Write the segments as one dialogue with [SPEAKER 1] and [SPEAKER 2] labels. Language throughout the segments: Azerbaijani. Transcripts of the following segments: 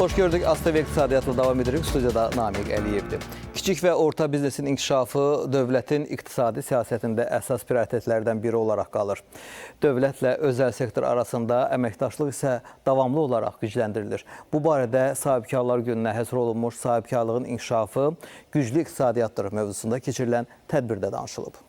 [SPEAKER 1] Xoş gördük. ASTV İqtisadiyyatla davam edirik. Studiyada Namiq Əliyevdir. Kiçik və orta biznesin inkişafı dövlətin iqtisadi siyasətində əsas prioritetlərdən biri olaraq qalır. Dövlətlə özəl sektor arasında əməkdaşlıq isə davamlı olaraq gücləndirilir. Bu barədə Sahibkarlar Gününə həsr olunmuş sahibkarlığın inkişafı güclü iqtisadiyyatdır mövzusunda keçirilən tədbirdə danışılıb.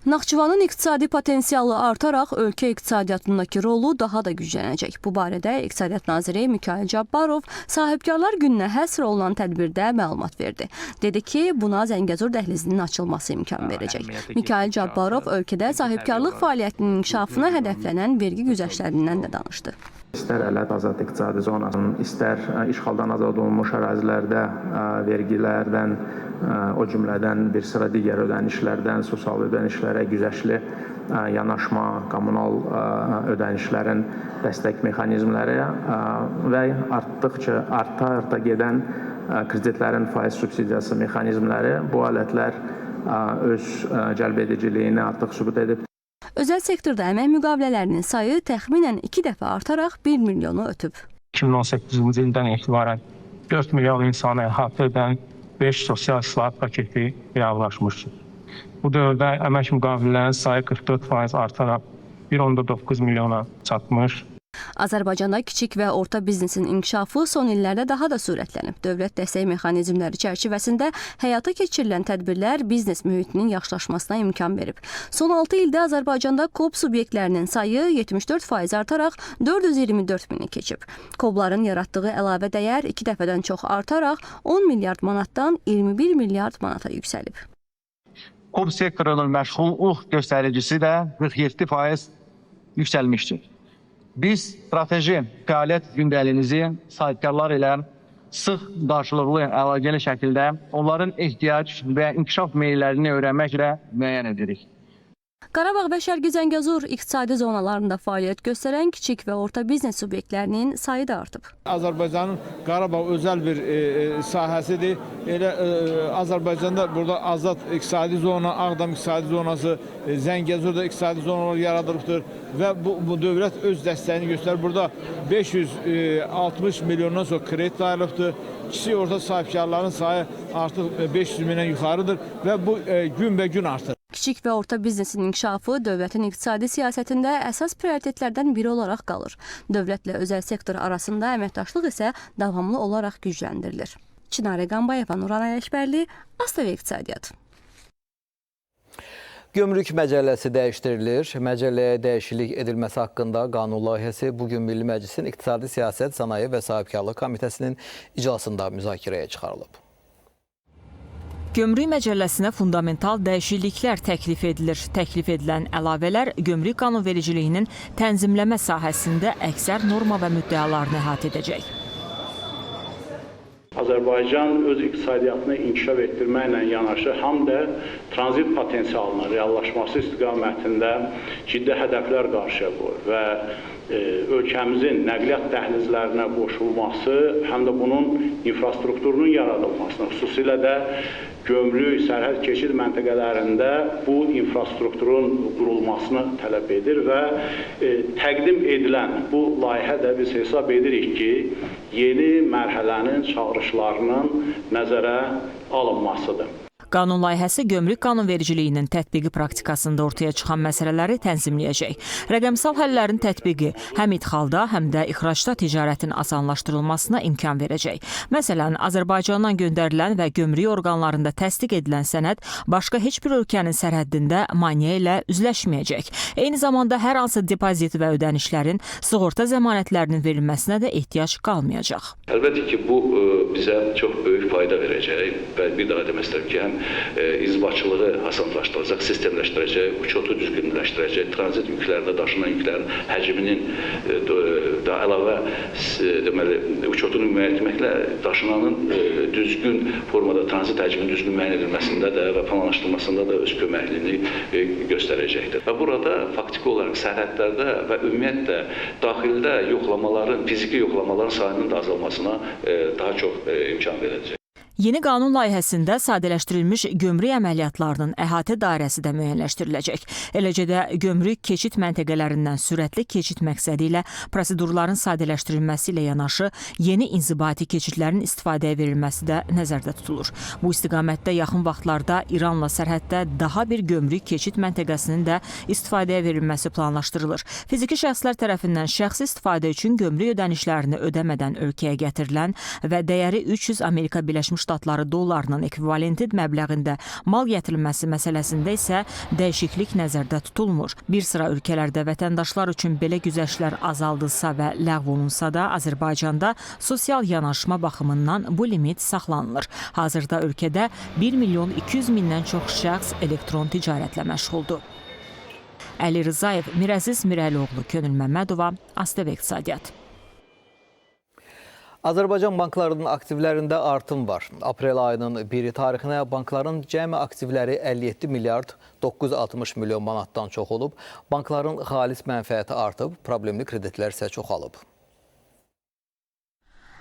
[SPEAKER 2] Naxçıvanın iqtisadi potensialı artaraq ölkə iqtisadiyyatındakı rolu daha da güclənəcək. Bu barədə İqtisadiyyat Naziri Mikayıl Cabbarov Sahibkarlar Gününə həsr olunan tədbirdə məlumat verdi. Dedi ki, buna Zəngəzur dəhlizinin açılması imkan verəcək. Mikayıl Cabbarov ölkədə sahibkarlıq fəaliyyətinin inkişafına hədəflənən vergi güzəştlərindən də danışdı.
[SPEAKER 3] İstər ələt azad iqtisadi zonasının, istər işğaldan azad olunmuş ərazilərdə vergilərdən, o cümlədən bir sıra digər ödənişlərdən, sosial ödənişlərə güzəştli yanaşma, kommunal ödənişlərin dəstək mexanizmləri və arta gedən kreditlərin faiz subsidiyası mexanizmləri bu alətlər öz cəlbediciliyini artıq sübut edib.
[SPEAKER 2] Özəl sektorda əmək müqavilələrinin sayı təxminən 2 dəfə artaraq 1 milyonu ötüb.
[SPEAKER 4] 2018-ci ildən etibarən 4 milyon insanı əhatə edən 5 sosial islahat paketi reallaşmışdır. Bu dövrdə əmək müqavilələrinin sayı 44% artaraq 1.9 milyona çatmış.
[SPEAKER 2] Azərbaycanda kiçik və orta biznesin inkişafı son illərdə daha da sürətlənib. Dövlət dəstək mexanizmləri çərçivəsində həyata keçirilən tədbirlər biznes mühitinin yaxşılaşmasına imkan verib. Son 6 ildə Azərbaycanda KOB subyektlərinin sayı 74% artaraq 424 bini keçib. KOB-ların yaratdığı əlavə dəyər 2 dəfədən çox artaraq 10 milyard manatdan 21 milyard manata yüksəlib.
[SPEAKER 5] KOB sektorunun məşğulluq göstəricisi də 47% yüksəlmişdir. Biz strateji fəaliyyət gündəliyimizi sahibkarlar ilə sıx qarşılıqlı əlaqəli şəkildə onların ehtiyac və inkişaf meyillərini öyrənməklə müəyyən edirik.
[SPEAKER 2] Qarabağ və Şərqi Zəngəzur iqtisadi zonalarında fəaliyyət göstərən kiçik və orta biznes subyektlərinin sayı da artıb.
[SPEAKER 6] Azərbaycanın Qarabağ özəl bir sahəsidir. Elə Azərbaycanda burada azad iqtisadi zona, Ağdam iqtisadi zonası, Zəngəzurda iqtisadi zonalar yaradılıbdır və bu dövlət öz dəstəyini göstərir. Burada 560 milyondan çox kredit ayrılıbdır. Kiçik orta sahibkarların sayı artıq 500 mindən yuxarıdır və bu günbəgün artır.
[SPEAKER 2] Kiçik və orta biznesin inkişafı dövlətin iqtisadi siyasətində əsas prioritetlərdən biri olaraq qalır. Dövlətlə özəl sektor arasında əməkdaşlıq isə davamlı olaraq gücləndirilir. Çinarə Qambayeva, Nuran Ələkbərli, ASTV İqtisadiyyat.
[SPEAKER 1] Gömrük məcəlləsi dəyişdirilir. Məcəlləyə dəyişiklik edilməsi haqqında qanun layihəsi bugün Milli Məclisin İqtisadi Siyasət, Sənaye və Sahibkarlıq Komitəsinin iclasında müzakirəyə çıxarılıb.
[SPEAKER 7] Gömrük məcəlləsinə fundamental dəyişikliklər təklif edilir. Təklif edilən əlavələr gömrük qanunvericiliyinin tənzimləmə sahəsində əksər norma və müddəalarını əhatə edəcək.
[SPEAKER 8] Azərbaycan öz iqtisadiyyatını inkişaf etdirməklə yanaşı, həm də tranzit potensialının reallaşması istiqamətində ciddi hədəflər qarşıya qoyur və ölkəmizin nəqliyyat dəhlizlərinə qoşulması, həm də bunun infrastrukturunun yaradılmasına, xüsusilə də gömrük, sərhəd keçid məntəqələrində bu infrastrukturun qurulmasını tələb edir və təqdim edilən bu layihə də biz hesab edirik ki, yeni mərhələnin çağırışlarının nəzərə alınmasıdır.
[SPEAKER 7] Qanun layihəsi gömrük qanunvericiliyinin tətbiqi praktikasında ortaya çıxan məsələləri tənzimləyəcək. Rəqəmsal həllərin tətbiqi həm idxalda, həm də ixracda ticarətin asanlaşdırılmasına imkan verəcək. Məsələn, Azərbaycandan göndərilən və gömrük orqanlarında təsdiq edilən sənəd başqa heç bir ölkənin sərhəddində maneə ilə üzləşməyəcək. Eyni zamanda hər hansı depozit və ödənişlərin sığorta zəmanətlərinin verilməsinə də ehtiyac qalmayacaq.
[SPEAKER 9] Əlbəttə ki, bu bizə çox böyük fayda verəcək və bir daha demək istəyirəm ki, həm izbaçılığı asanlaşdıracaq, sistemləşdirəcək, uçotu düzgünləşdirəcək, tranzit yüklərdə daşınan yüklərin həcminin daha əlavə deməli, uçotunu müəyyən etməklə daşınanın düzgün formada tranzit həcminin düzgün müəyyən edilməsində də və planlaşdırılmasında da öz köməkliyini göstərəcəkdir. Və burada faktiki olaraq sərhədlərdə və ümumiyyətlə daxildə yoxlamaların, fiziki yoxlamaların sayının da azalmasına daha çox imkan verəcək.
[SPEAKER 7] Yeni qanun layihəsində sadələşdirilmiş gömrük əməliyyatlarının əhatə dairəsi də müəyyənləşdiriləcək. Eləcə də gömrük keçid məntəqələrindən sürətli keçid məqsədi ilə prosedurların sadələşdirilməsi ilə yanaşı yeni inzibati keçidlərin istifadəyə verilməsi də nəzərdə tutulur. Bu istiqamətdə yaxın vaxtlarda İranla sərhəddə daha bir gömrük keçid məntəqəsinin də istifadəyə verilməsi planlaşdırılır. Fiziki şəxslər tərəfindən şəxsi istifadə üçün gömrük ödənişlərini ödəmədən ölkəyə gətirilən və dəyəri 300 Amerika Birləşmiş Ştatları dollarının ekvivalenti məbləğində mal gətirilməsi məsələsində isə dəyişiklik nəzərdə tutulmur. Bir sıra ölkələrdə vətəndaşlar üçün belə güzəştlər azaldılsa və ləğv olunsa da, Azərbaycanda sosial yanaşma baxımından bu limit saxlanılır. Hazırda ölkədə 1.200.000-dən çox şəxs elektron ticarətlə məşğuldur. Əli Rızayev, Mirəziz Mirəlioğlu, Könül Məmmədova, ASTV İqtisadiyyat.
[SPEAKER 1] Azərbaycan banklarının aktivlərində artım var. Aprel ayının 1 tarixinə bankların cəmi aktivləri 57 milyard 960 milyon manatdan çox olub. Bankların xalis mənfəəti artıb, problemli kreditlər isə çoxalıb.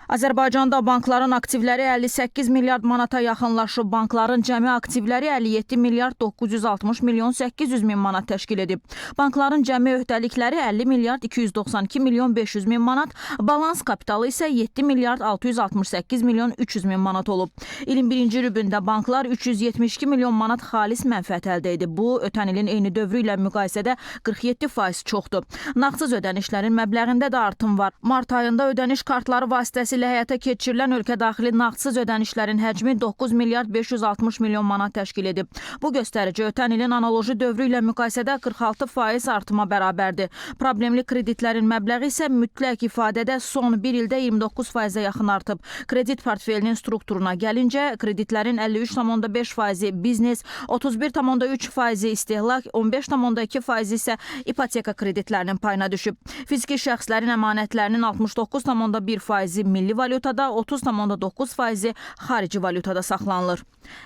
[SPEAKER 10] Azərbaycanda bankların aktivləri 58 milyard manata yaxınlaşıb. Bankların cəmi aktivləri 57 milyard 960 milyon 800 min manat təşkil edib. Bankların cəmi öhdəlikləri 50 milyard 292 milyon 500 min manat, balans kapitalı isə 7 milyard 668 milyon 300 min manat olub. İlin birinci rübündə banklar 372 milyon manat xalis mənfəət əldə edib. Bu, ötən ilin eyni dövrü ilə müqayisədə 47% çoxdur. Nağdsız ödənişlərin məbləğində də artım var. Mart ayında ödəniş kartları vasitəsilə həyata keçirilən ölkə daxili nağdsız ödənişlərin həcmi 9 milyard 560 milyon manat təşkil edib. Bu göstərici ötən ilin analoji dövrü ilə müqayisədə 46% artıma bərabərdir. Problemli kreditlərin məbləği isə mütləq ifadədə son bir ildə 29%-ə yaxın artıb. Kredit portfelinin strukturuna gəlincə, kreditlərin 53,5%-i biznes, 31,3%-i istehlak, 15,2%-i isə ipoteka kreditlərinin payına düşüb. Fiziki şəxslərin əmanətlərinin 69,1%-i milli valyutada, 30,9%-i xarici valyutada saxlanılır.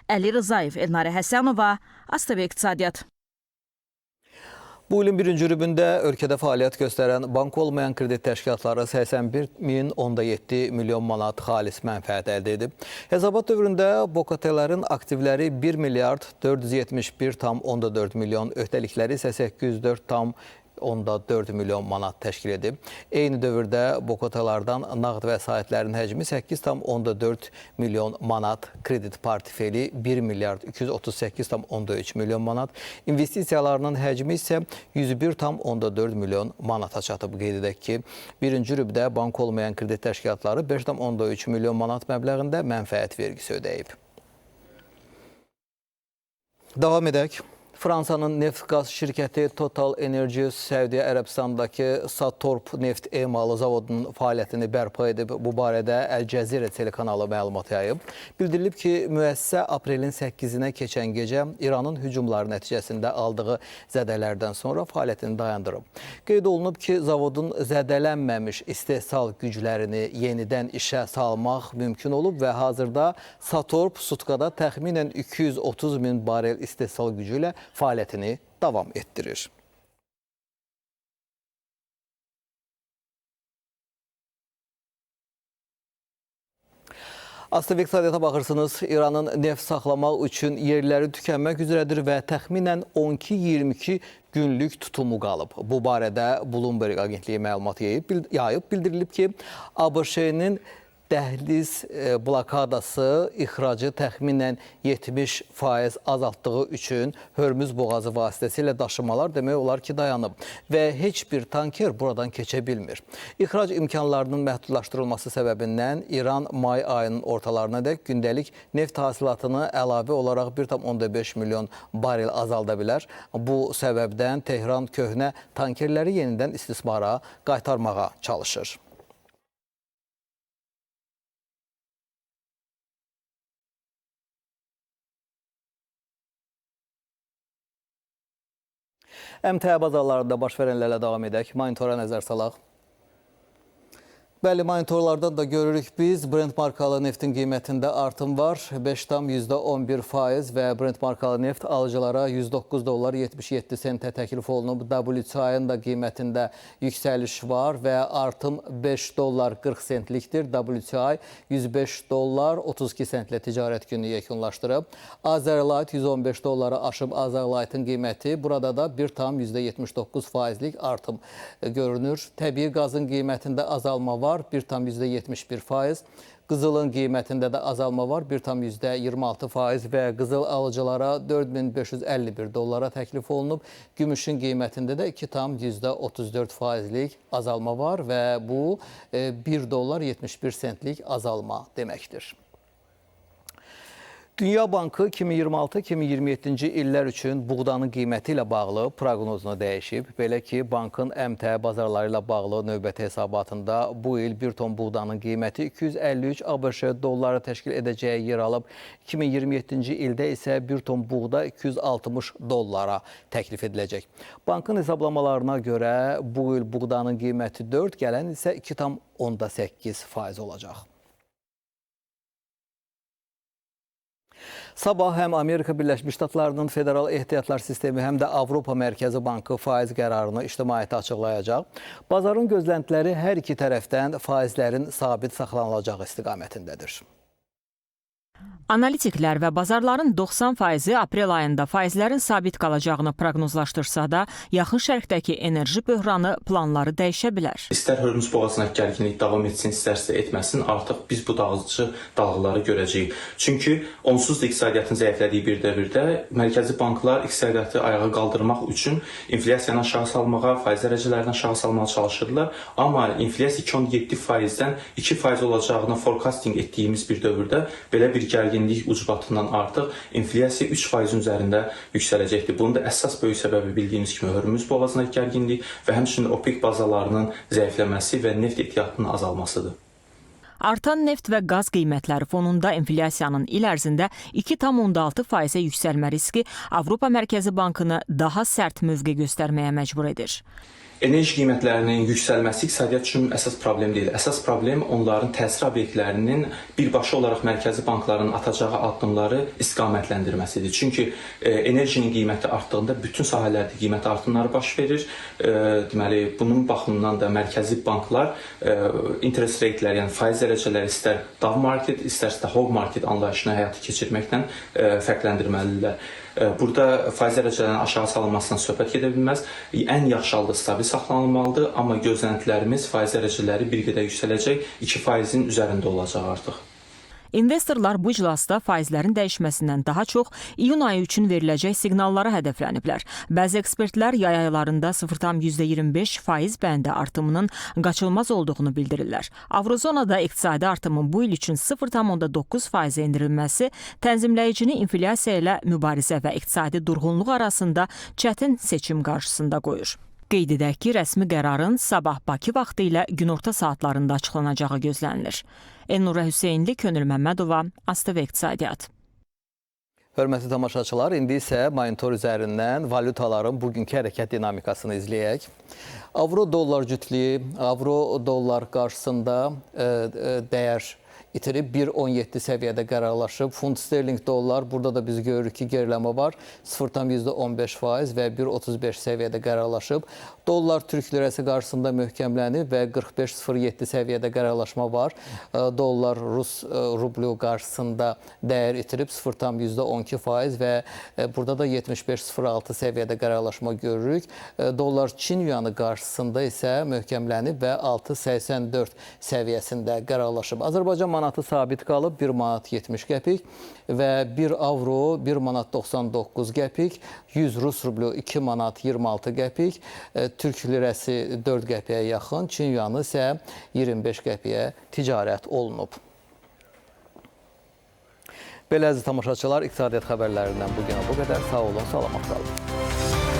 [SPEAKER 10] Əli Rızayev, Elnarə Həsənova, ASTV İqtisadiyyat.
[SPEAKER 1] Bu ilin birinci rübündə ölkədə fəaliyyət göstərən bank olmayan kredit təşkilatları 81.7 milyon manat xalis mənfəət əldə edib. Hesabat dövründə BOKT-lərin aktivləri 1 milyard 471,4 milyon, öhdəlikləri isə 804,4 milyon manat təşkil edib. Eyni dövrdə BOKT-lardan nağd vəsaitlərin həcmi 8,4 milyon manat, kredit portfeli 1 milyard 238,3 milyon manat, investisiyalarının həcmi isə 101,4 milyon manata çatıb. Qeyd edək ki, birinci rübdə bank olmayan kredit təşkilatları 5,3 milyon manat məbləğində mənfəət vergisi ödəyib. Davam edək. Fransanın neft-qaz şirkəti Total Energy Səudiyyə Ərəbistandakı Satorp neft emalı zavodunun fəaliyyətini bərpa edib. Bu barədə Əl Cəzirə telekanalı məlumat yayıb. Bildirilib ki, müəssisə aprelin 8-nə keçən gecə İranın hücumları nəticəsində aldığı zədələrdən sonra fəaliyyətini dayandırıb. Qeyd olunub ki, zavodun zədələnməmiş istehsal güclərini yenidən işə salmaq mümkün olub və hazırda Satorp sutkada təxminən 230 min barel istehsal gücü ilə fəaliyyətini davam etdirir. ASTV İqtisadiyyata baxırsınız. İranın neft saxlamaq üçün yerləri tükənmək üzrədir və təxminən 12-22 günlük tutumu qalıb. Bu barədə Bloomberg agentliyi məlumat yayıb. Bildirilib ki, ABŞ-nin dəhliz blokadası ixracı təxminən 70% azaltdığı üçün Hörmüz boğazı vasitəsilə daşımalar demək olar ki, dayanıb və heç bir tanker buradan keçə bilmir. İxrac imkanlarının məhdudlaşdırılması səbəbindən İran may ayının ortalarına dək gündəlik neft hasilatını əlavə olaraq 1,5 milyon barel azalda bilər. Bu səbəbdən Tehran köhnə tankerləri yenidən istismara qaytarmağa çalışır. əmtəə bazarlarında baş verənlərlə davam edək. Monitora nəzər salaq. Bəli, monitorlardan da görürük biz. Brent markalı neftin qiymətində artım var. 5,11% və Brent markalı neft alıcılara $109.77 təklif olunub. WTI-ın da qiymətində yüksəliş var və artım $5.40-likdir. WTI $105.32 ticarət günü yekunlaşdırıb. Azerlight $115 aşıb. Azerlight'ın qiyməti burada da 1,79%lik artım görünür. Təbii qazın qiymətində azalma var. 1,71%. Qızılın qiymətində də azalma var. 1,26% və qızıl alıcılara $4,551 təklif olunub. Gümüşün qiymətində də 2,34%lik azalma var və bu $1.71-lik azalma deməkdir. Dünya Bankı 2026-2027-ci illər üçün buğdanın qiyməti ilə bağlı proqnozunu dəyişib. Belə ki, bankın əmtəə bazarları ilə bağlı növbəti hesabatında bu il 1 ton buğdanın qiyməti 253 ABŞ dolları təşkil edəcəyi yer alıb. 2027-ci ildə isə 1 ton buğda 260 dollara təklif ediləcək. Bankın hesablamalarına görə bu il buğdanın qiyməti 4, gələn isə 2,8% olacaq. Sabah həm Amerika Birləşmiş Ştatlarının Federal Ehtiyatlar Sistemi, həm də Avropa Mərkəzi Bankı faiz qərarını ictimaiyyətə açıqlayacaq. Bazarın gözləntiləri hər iki tərəfdən faizlərin sabit saxlanılacağı istiqamətindədir.
[SPEAKER 7] Analitiklər və bazarların 90%-i aprel ayında faizlərin sabit qalacağını proqnozlaşdırsa da, yaxın şərqdəki enerji böhranı planları dəyişə bilər.
[SPEAKER 11] İstər Hörmüz boğazındakı gərginlik davam etsin, istərsə etməsin, artıq biz bu dağıdıcı dalğaları görəcəyik. Çünki onsuz da iqtisadiyyatın zəiflədiyi bir dövrdə mərkəzi banklar iqtisadiyyatı ayağa qaldırmaq üçün inflyasiyanı aşağı salmağa, faiz dərəcələrini aşağı salmağa çalışırlar. Amma inflyasiya 2,7%-dən 2% olacağını forecasting etdiyimiz bir dövrdə belə bir gərginlik ucbatından artıq inflyasiya 3%-in üzərində yüksələcəkdir. Bunun da əsas böyük səbəbi bildiyimiz kimi Hörmüz boğazındakı gərginlik və həmçinin OPEC bazalarının zəifləməsi və neft ehtiyatının azalmasıdır.
[SPEAKER 7] Artan neft və qaz qiymətləri fonunda inflyasiyanın il ərzində 2,6%-ə yüksəlmə riski Avropa Mərkəzi Bankını daha sərt mövqe göstərməyə məcbur edir.
[SPEAKER 11] Enerji qiymətlərinin yüksəlməsi iqtisadiyyat üçün əsas problem deyil. Əsas problem onların təsir obyektlərinin birbaşa olaraq mərkəzi bankların atacağı addımları istiqamətləndirməsidir. Çünki enerjinin qiyməti artdığında bütün sahələrdə qiymət artımları baş verir. Deməli, bunun baxımından da mərkəzi banklar interest rate-lər, yəni faiz dərəcələri istər down market, istərsə də hog market anlayışını həyata keçirməkdən fərqləndirməlidirlər. Burada faiz dərəcələrinin aşağı salınmasından söhbət gedə bilməz. Ən yaxşı halda stabil saxlanılmalıdır, amma gözləntilərimiz faiz dərəcələri bir qədər yüksələcək, 2%-in üzərində olacaq artıq.
[SPEAKER 7] İnvestorlar bu iclasda faizlərin dəyişməsindən daha çox iyun ayı üçün veriləcək siqnallara hədəfləniblər. Bəzi ekspertlər yay aylarında 0,25 faiz bəndi artımının qaçılmaz olduğunu bildirirlər. Avrozonada iqtisadi artımın bu il üçün 0,9%-ə endirilməsi tənzimləyicini inflyasiya ilə mübarizə və iqtisadi durğunluq arasında çətin seçim qarşısında qoyur. Qeyd edək ki, rəsmi qərarın sabah Bakı vaxtı ilə günorta saatlarında açıqlanacağı gözlənilir. Elnurə Hüseynli, Könül Məmmədova, ASTV İqtisadiyyat.
[SPEAKER 1] Hörmətli tamaşaçılar, indi isə monitor üzərindən valutaların bugünkü hərəkət dinamikasını izləyək. Avro-dollar cütlüyü, avro-dollar qarşısında dəyər itirib 1,17 səviyyədə qərarlaşıb. Funt sterling dollar, burada da biz görürük ki, geriləmə var. 0,15% və 1,35 səviyyədə qərarlaşıb. Dollar Türk lirəsi qarşısında möhkəmlənib və 45,07 səviyyədə qərarlaşma var. Dollar Rus rublu qarşısında dəyər itirib 0,12% və burada da 75,06 səviyyədə qərarlaşma görürük. Dollar Çin yuanı qarşısında isə möhkəmlənib və 6,84 səviyyəsində qərarlaşıb. Azərbaycan manatı sabit qalıb, 1 manat 70 qəpik və 1 avro 1 manat 99 qəpik, 100 Rus rublu 2 manat 26 qəpik, Türk lirəsi 4 qəpiyə yaxın, Çin yuanı isə 25 qəpiyə ticarət olunub. Belə əziz tamaşaçılar, iqtisadiyyat xəbərlərindən bugünə bu qədər. Sağ olun, salamat qalın.